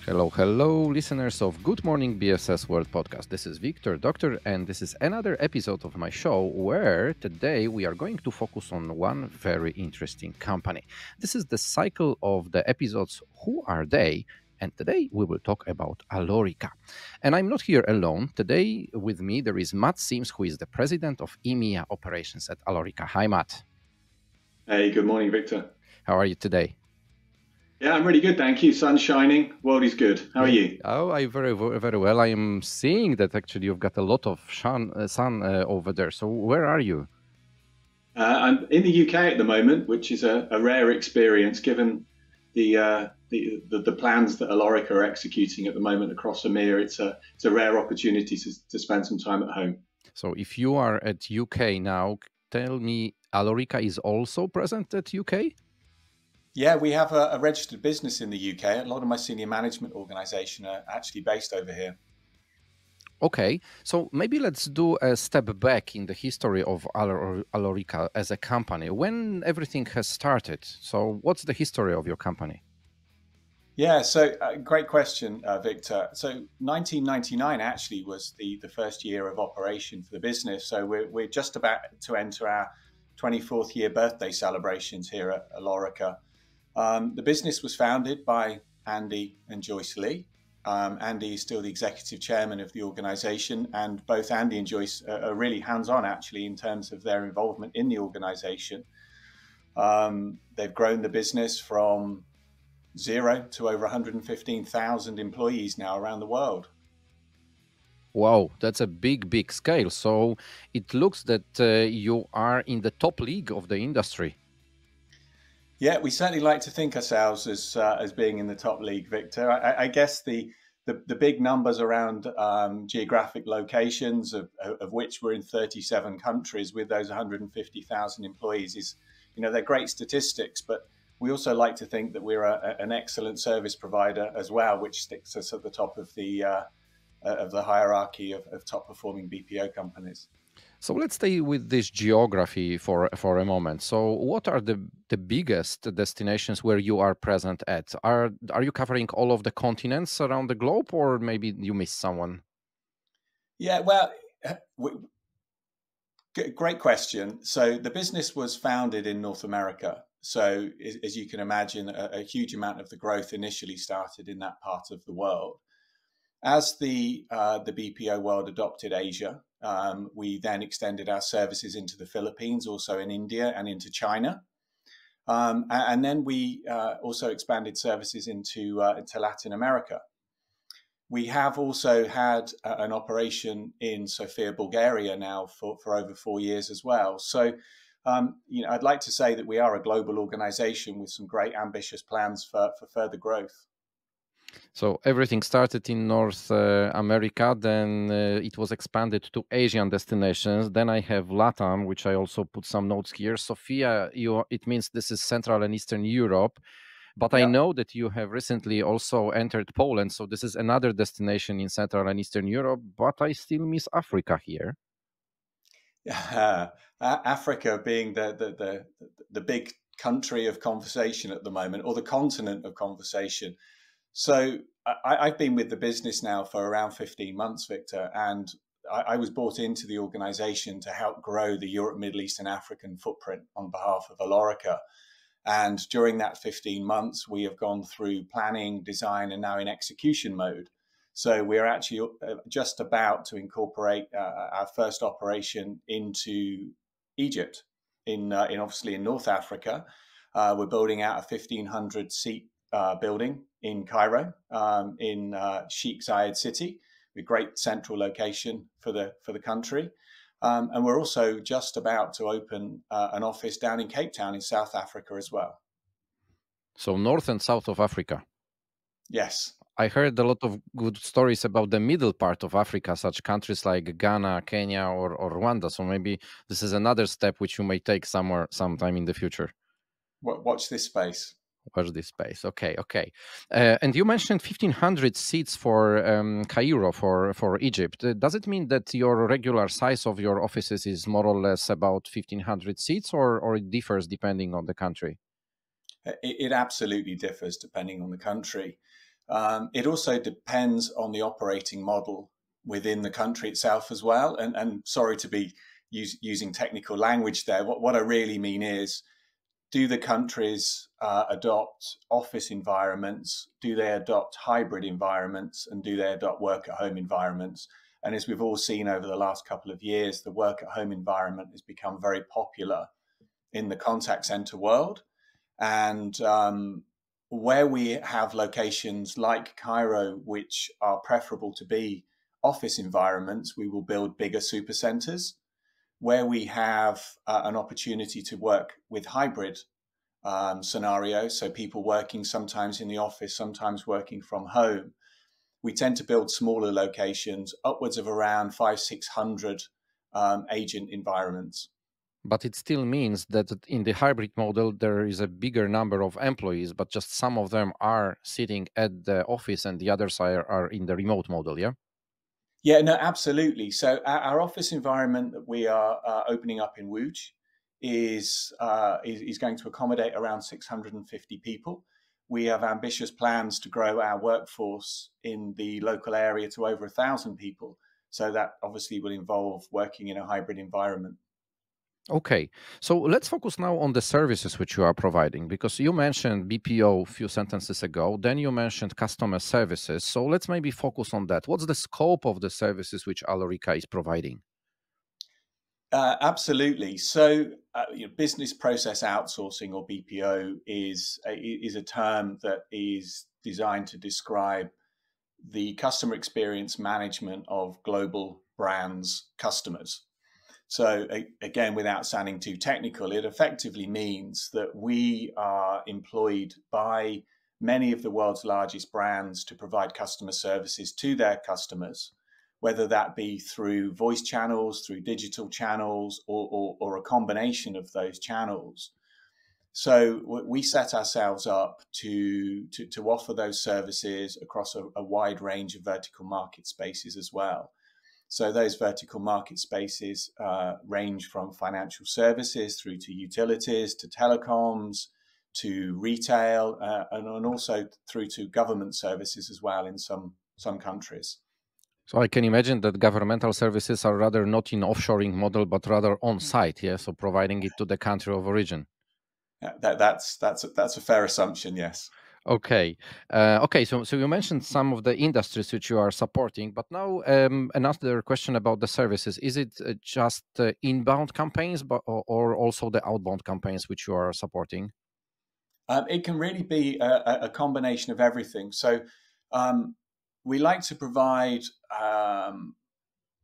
Hello, hello, listeners of Good Morning BSS World podcast. This is Wiktor, Doktor, and this is another episode of my show where today we are going to focus on one very interesting company. This is the cycle of the episodes Who Are They? And today we will talk about Alorica. And I'm not here alone. Today with me there is Matt Sims, who is the President of EMEA operations at Alorica. Hi, Matt. Hey, good morning, Victor. How are you today? Yeah, I'm really good, thank you. Sun's shining, world is good. How are you? Oh, I very well. I am seeing that actually you've got a lot of sun over there. So where are you? I'm in the UK at the moment, which is a rare experience given the plans that Alorica are executing at the moment across EMEA. It's a rare opportunity to spend some time at home. So if you are at UK now, tell me, Alorica is also present at UK? Yeah, we have a registered business in the UK. A lot of my senior management organization are actually based over here. Okay, so maybe let's do a step back in the history of Alorica as a company. When everything has started, so what's the history of your company? Yeah, so great question, Victor. So 1999 actually was the first year of operation for the business. So we're just about to enter our 24th year birthday celebrations here at Alorica. The business was founded by Andy and Joyce Lee. Andy is still the executive chairman of the organization, and both Andy and Joyce are really hands-on actually in terms of their involvement in the organization. They've grown the business from 0 to over 115,000 employees now around the world. Wow, that's a big scale. So it looks that you are in the top league of the industry. Yeah, we certainly like to think ourselves as being in the top league, Victor. I guess the big numbers around geographic locations, of which we're in 37 countries with those 150,000 employees, is, they're great statistics, but we also like to think that we're an excellent service provider as well, which sticks us at the top of the hierarchy of top performing BPO companies. So let's stay with this geography for a moment. So what are the biggest destinations where you are present at? Are you covering all of the continents around the globe, or maybe you missed someone? Yeah, well, great question. So the business was founded in North America. So as you can imagine, a huge amount of the growth initially started in that part of the world. As the BPO world adopted Asia, we then extended our services into the Philippines, also in India and into China. And then we also expanded services into Latin America. We have also had an operation in Sofia, Bulgaria now for over 4 years as well. So, I'd like to say that we are a global organization with some great ambitious plans for further growth. So everything started in North America, then it was expanded to Asian destinations. Then I have LATAM, which I also put some notes here. Sofia, it means this is Central and Eastern Europe. But I know that you have recently also entered Poland. So this is another destination in Central and Eastern Europe, but I still miss Africa here. Africa being the big country of conversation at the moment, or the continent of conversation. So I've been with the business now for around 15 months, Victor, and I was brought into the organization to help grow the Europe, Middle East and African footprint on behalf of Alorica. And during that 15 months, we have gone through planning, design, and now in execution mode. So we're actually just about to incorporate our first operation into Egypt, in obviously in North Africa. We're building out a 1,500 seat building in Cairo, in Sheikh Zayed City, a great central location for the country. And we're also just about to open an office down in Cape Town in South Africa as well. So north and south of Africa. Yes. I heard a lot of good stories about the middle part of Africa, such countries like Ghana, Kenya, or Rwanda. So maybe this is another step which you may take sometime in the future. Watch this space. Watch this space. Okay. And you mentioned 1,500 seats for Cairo, for Egypt. Does it mean that your regular size of your offices is more or less about 1,500 seats, or it differs depending on the country? It absolutely differs depending on the country. It also depends on the operating model within the country itself as well. And sorry to be using technical language there. What I really mean is, do the countries adopt office environments? Do they adopt hybrid environments? And do they adopt work at home environments? And as we've all seen over the last couple of years, the work at home environment has become very popular in the contact center world. And where we have locations like Cairo, which are preferable to be office environments, we will build bigger super centers. Where we have an opportunity to work with hybrid scenarios, so people working sometimes in the office, sometimes working from home, we tend to build smaller locations, upwards of around 500-600 agent environments. But it still means that in the hybrid model, there is a bigger number of employees, but just some of them are sitting at the office and the others are in the remote model, yeah? Yeah, no, absolutely. So our office environment that we are opening up in Wuj is going to accommodate around 650 people. We have ambitious plans to grow our workforce in the local area to over 1,000 people. So that obviously will involve working in a hybrid environment. Okay, so let's focus now on the services which you are providing, because you mentioned BPO a few sentences ago, then you mentioned customer services. So let's maybe focus on that. What's the scope of the services which Alorica is providing? Absolutely. So, business process outsourcing, or BPO, is a term that is designed to describe the customer experience management of global brands' customers. So again, without sounding too technical, it effectively means that we are employed by many of the world's largest brands to provide customer services to their customers, whether that be through voice channels, through digital channels, or a combination of those channels. So we set ourselves up to offer those services across a wide range of vertical market spaces as well. So those vertical market spaces range from financial services through to utilities, to telecoms, to retail, and also through to government services as well in some countries. So I can imagine that governmental services are rather not in offshoring model, but rather on site, yeah? So providing it to the country of origin. That's a fair assumption, yes. Okay. Okay. So you mentioned some of the industries which you are supporting, but now another question about the services. Is it just inbound campaigns, or also the outbound campaigns which you are supporting? It can really be a combination of everything. So we like to provide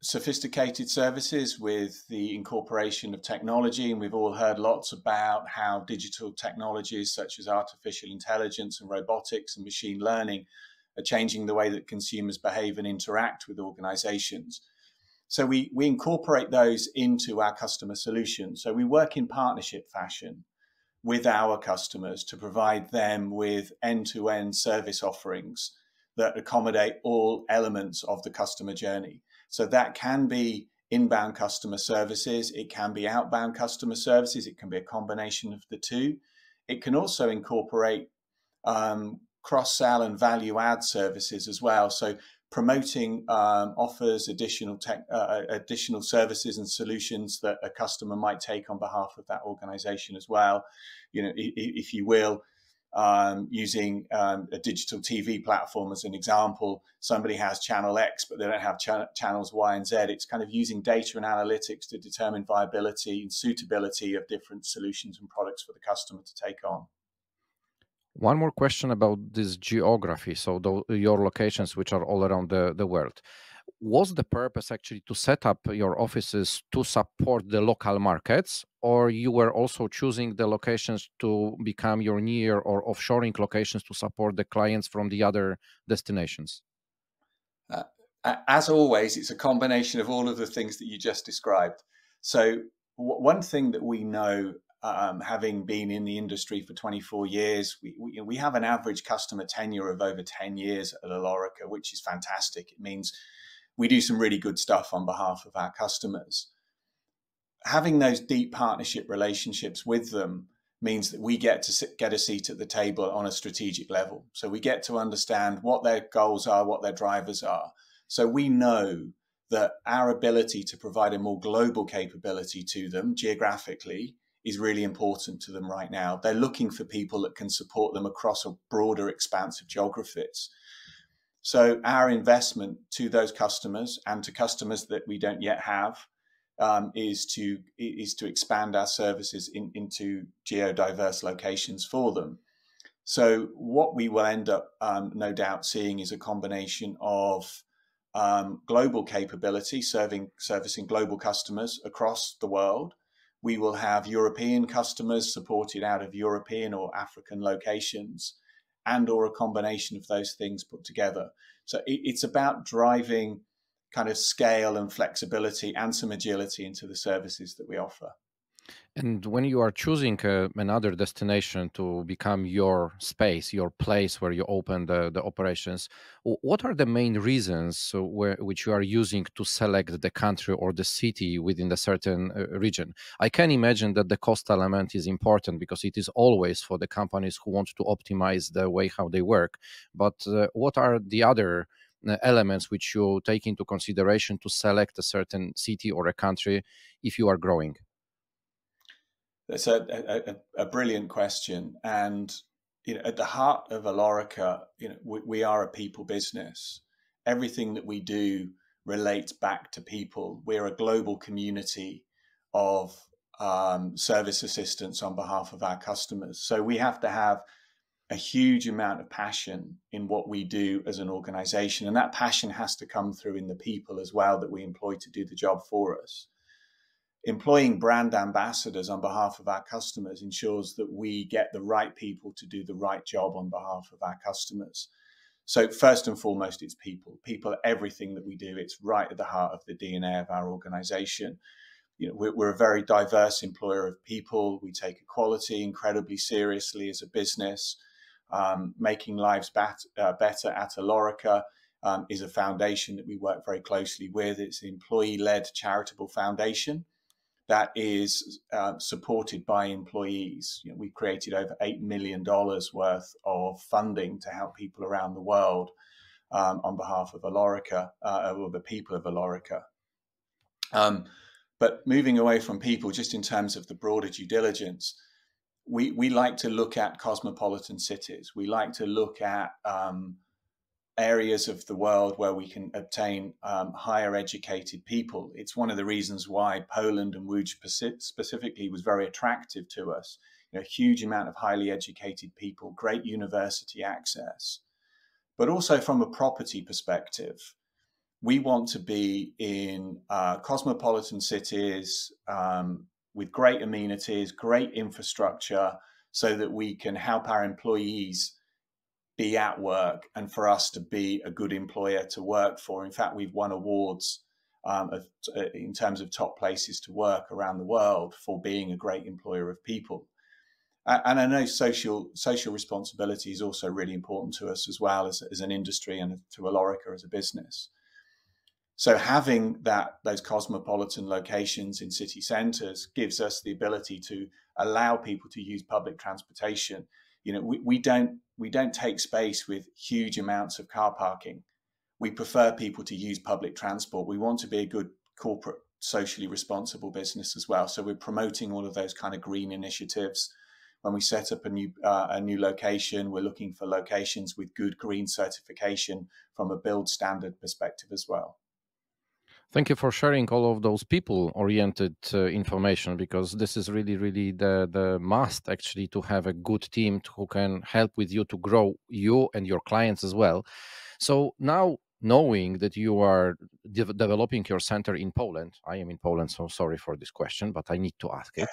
sophisticated services with the incorporation of technology, and we've all heard lots about how digital technologies such as artificial intelligence and robotics and machine learning are changing the way that consumers behave and interact with organizations. So we incorporate those into our customer solutions. So we work in partnership fashion with our customers to provide them with end-to-end service offerings that accommodate all elements of the customer journey. So that can be inbound customer services, it can be outbound customer services, it can be a combination of the two. It can also incorporate cross-sell and value-add services as well. So promoting offers, additional services and solutions that a customer might take on behalf of that organization as well. You know, if you will, using a digital TV platform as an example, somebody has channel X, but they don't have channels Y and Z. It's kind of using data and analytics to determine viability and suitability of different solutions and products for the customer to take on. One more question about this geography. So your locations, which are all around the world, was the purpose actually to set up your offices to support the local markets, or you were also choosing the locations to become your near or offshoring locations to support the clients from the other destinations? As always, it's a combination of all of the things that you just described. So one thing that we know, having been in the industry for 24 years, we have an average customer tenure of over 10 years at Alorica, which is fantastic. It means we do some really good stuff on behalf of our customers. Having those deep partnership relationships with them means that we get to get a seat at the table on a strategic level. So we get to understand what their goals are, what their drivers are. So we know that our ability to provide a more global capability to them geographically is really important to them right now. They're looking for people that can support them across a broader expanse of geographies. So our investment to those customers and to customers that we don't yet have is to expand our services into geodiverse locations for them. So what we will end up, no doubt, seeing is a combination of global capability, servicing global customers across the world. We will have European customers supported out of European or African locations, and or a combination of those things put together. So it's about driving kind of scale and flexibility and some agility into the services that we offer. And when you are choosing another destination to become your space, your place where you open the operations, what are the main reasons which you are using to select the country or the city within the certain region? I can imagine that the cost element is important because it is always for the companies who want to optimize the way how they work. But what are the other elements which you take into consideration to select a certain city or a country if you are growing? That's a brilliant question. And at the heart of Alorica, we are a people business. Everything that we do relates back to people. We're a global community of service assistants on behalf of our customers. So we have to have a huge amount of passion in what we do as an organization. And that passion has to come through in the people as well that we employ to do the job for us. Employing brand ambassadors on behalf of our customers ensures that we get the right people to do the right job on behalf of our customers. So first and foremost, it's people. People, everything that we do, it's right at the heart of the DNA of our organization. We're a very diverse employer of people. We take equality incredibly seriously as a business. Making lives better at Alorica is a foundation that we work very closely with. It's an employee-led charitable foundation that is supported by employees. We've created over $8 million worth of funding to help people around the world on behalf of Alorica, or the people of Alorica. But moving away from people, just in terms of the broader due diligence, we like to look at cosmopolitan cities. We like to look at areas of the world where we can obtain higher educated people. It's one of the reasons why Poland and Łódź specifically was very attractive to us. A huge amount of highly educated people, great university access. But also from a property perspective, we want to be in cosmopolitan cities with great amenities, great infrastructure, so that we can help our employees be at work and for us to be a good employer to work for. In fact, we've won awards in terms of top places to work around the world for being a great employer of people. And I know social responsibility is also really important to us as well as an industry and to Alorica as a business. So having those cosmopolitan locations in city centres gives us the ability to allow people to use public transportation. We don't take space with huge amounts of car parking. We prefer people to use public transport. We want to be a good corporate, socially responsible business as well. So we're promoting all of those kind of green initiatives. When we set up a new location, we're looking for locations with good green certification from a build standard perspective as well. Thank you for sharing all of those people-oriented information, because this is really, really the must actually to have a good team who can help with you to grow you and your clients as well. So now, knowing that you are developing your center in Poland, I am in Poland, so sorry for this question, but I need to ask it.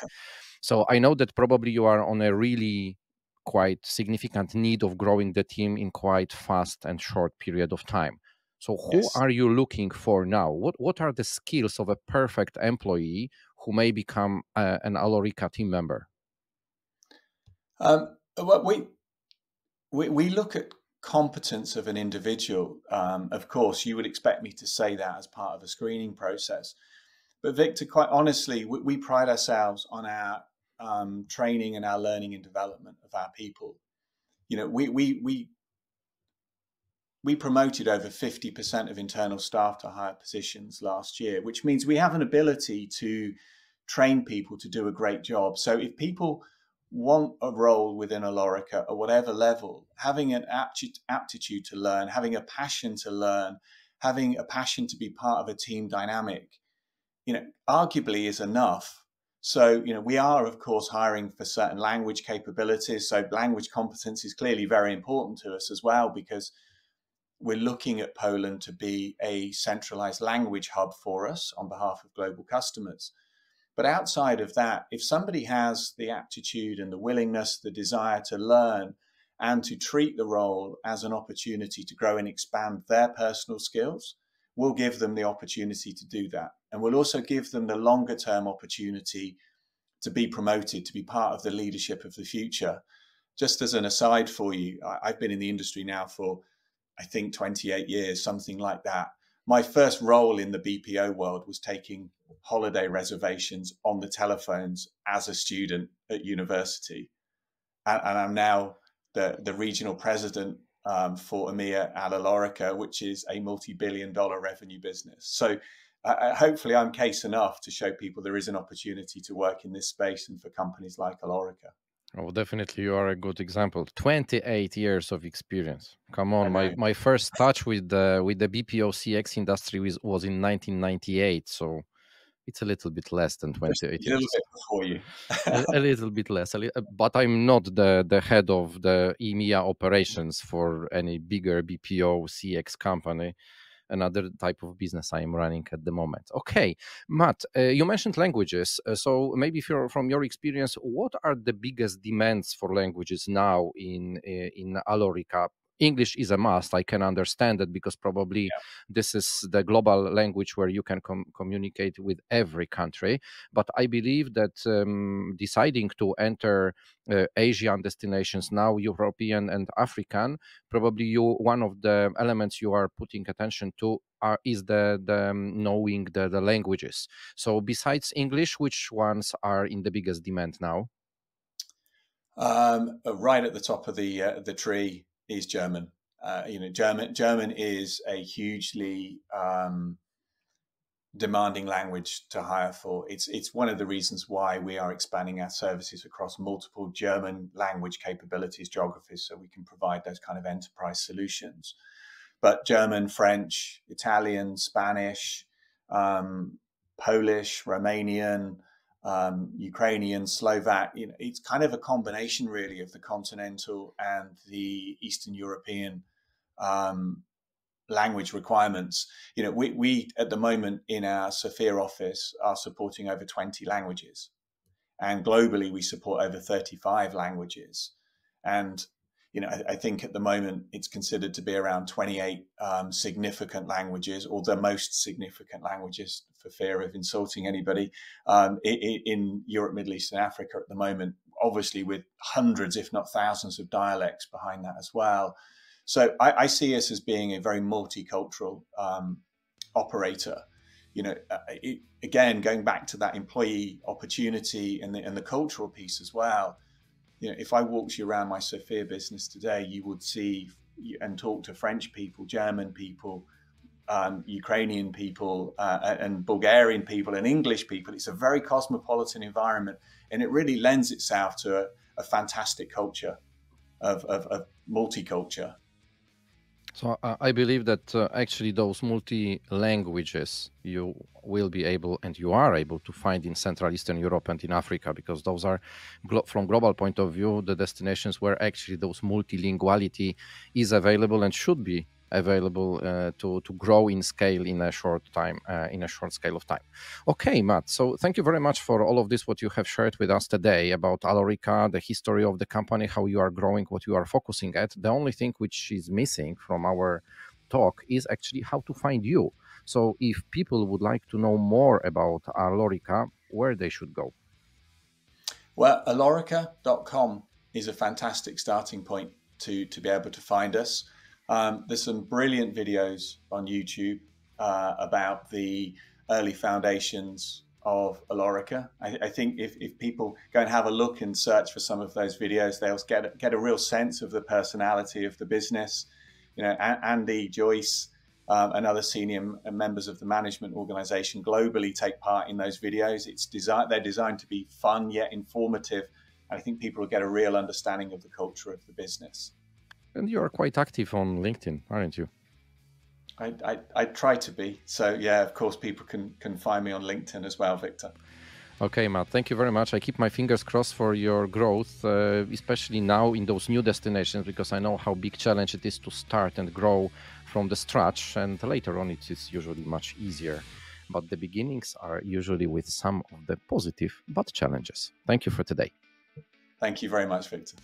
So I know that probably you are on a really quite significant need of growing the team in quite fast and short period of time. So who Yes. are you looking for now? What are the skills of a perfect employee who may become an Alorica team member? We look at competence of an individual. Of course, you would expect me to say that as part of a screening process. But Wiktor, quite honestly, we pride ourselves on our training and our learning and development of our people. We promoted over 50% of internal staff to higher positions last year, which means we have an ability to train people to do a great job. So if people want a role within Alorica at whatever level, having an aptitude to learn, having a passion to learn, having a passion to be part of a team dynamic, arguably is enough. So, we are, of course, hiring for certain language capabilities. So language competence is clearly very important to us as well, because we're looking at Poland to be a centralized language hub for us on behalf of global customers. But outside of that, if somebody has the aptitude and the willingness, the desire to learn and to treat the role as an opportunity to grow and expand their personal skills, we'll give them the opportunity to do that. And we'll also give them the longer term opportunity to be promoted, to be part of the leadership of the future. Just as an aside for you, I've been in the industry now for, I think, 28 years, something like that. My first role in the BPO world was taking holiday reservations on the telephones as a student at university. And I'm now the regional president for EMEA at Alorica, which is a multi-billion-dollar revenue business. So hopefully I'm case enough to show people there is an opportunity to work in this space and for companies like Alorica. Oh, definitely, you are a good example. 28 years of experience. Come on, my first touch with the BPO CX industry was in 1998, so it's a little bit less than 28 years. A little bit before you. a little bit less, but I'm not the head of the EMEA operations for any bigger BPO CX company. Another type of business I am running at the moment. Okay, Matt, you mentioned languages. So maybe from your experience, what are the biggest demands for languages now in Alorica? English is a must. I can understand it because probably this is the global language where you can communicate with every country. But I believe that deciding to enter Asian destinations now, European and African, probably one of the elements you are putting attention to is the knowing the languages. So besides English, which ones are in the biggest demand now? Right at the top of the tree is German. German is a hugely demanding language to hire for. It's one of the reasons why we are expanding our services across multiple German language capabilities, geographies, so we can provide those kind of enterprise solutions. But German, French, Italian, Spanish, Polish, Romanian, Ukrainian, Slovak, it's kind of a combination really of the continental and the Eastern European language requirements. We at the moment in our Sofia office are supporting over 20 languages, and globally we support over 35 languages. And I think at the moment it's considered to be around 28 significant languages, or the most significant languages, for fear of insulting anybody, in Europe, Middle East and Africa at the moment, obviously with hundreds, if not thousands of dialects behind that as well. So I see us as being a very multicultural operator. Again, going back to that employee opportunity and the cultural piece as well. If I walked you around my Sofia business today, you would see and talk to French people, German people, Ukrainian people, and Bulgarian people, and English people. It's a very cosmopolitan environment, and it really lends itself to a fantastic culture of multiculture. So I believe that actually those multi-languages you will be able, and you are able to find in Central Eastern Europe and in Africa, because those are, from global point of view, the destinations where actually those multilinguality is available and should be available to grow in scale in a short scale of time. Okay, Matt, so thank you very much for all of this, what you have shared with us today about Alorica, the history of the company, how you are growing, what you are focusing at. The only thing which is missing from our talk is actually how to find you. So if people would like to know more about Alorica, where they should go? Well, alorica.com is a fantastic starting point to be able to find us. There's some brilliant videos on YouTube about the early foundations of Alorica. I think if people go and have a look and search for some of those videos, they'll get a real sense of the personality of the business. You know, Andy, Joyce, and other senior members of the management organization globally take part in those videos. They're designed to be fun yet informative. And I think people will get a real understanding of the culture of the business. And you are quite active on LinkedIn, aren't you? I try to be. So yeah, of course, people can find me on LinkedIn as well, Wiktor. Okay, Matt, thank you very much. I keep my fingers crossed for your growth, especially now in those new destinations, because I know how big challenge it is to start and grow from the scratch. And later on, it is usually much easier. But the beginnings are usually with some of the positive but challenges. Thank you for today. Thank you very much, Wiktor.